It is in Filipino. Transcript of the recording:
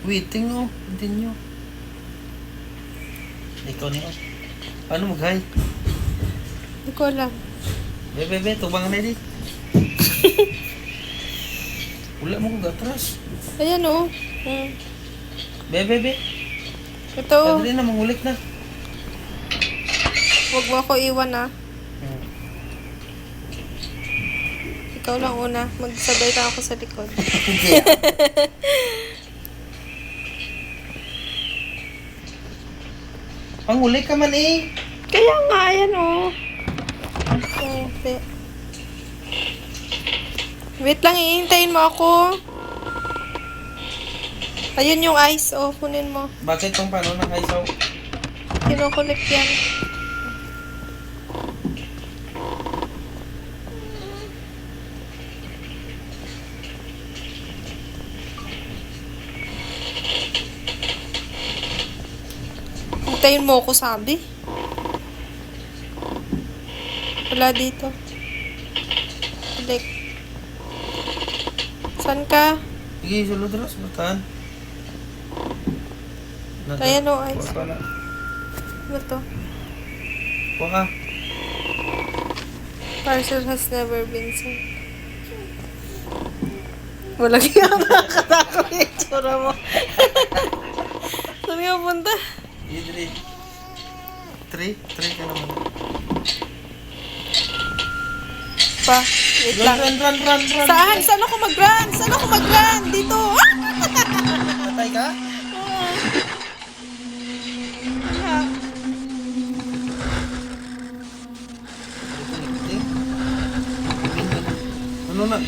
Waiting oh. Hindi nyo. Ikaw niyo. Paano mag-hi? Hindi ko alam. Bebe, tubangan na di. Wala mo kong gatras. Ayan o. Bebe. Ito o. Padali na, mangulik na. Huwag mo ako iwan ah. Ikaw lang una. Magsabay lang ako sa likod. Hindi. Pangulik ka man eh. Kaya nga, ayan o. Okay. Wait lang, ihintayin mo ako. Ayun yung ice, oh. Kunin mo. Bakit tong paano ng isaw? Kinukulik yan. Hintayin mo ako, sabi. Wala dito. Kulik. Saan ka? Sige, sulod ras. Batahan. Ayan o, ice. Wala. Ano to? Waka. Parcel has never been sent. Walang yung nakakatakot yung tsura mo. Saan ka punta? Idri. 3 ka naman. Pa, wait lang. Run. Saan? Saan ako mag-run? Saan ako mag-run? Dito. Ah! Patay ka? Ano na?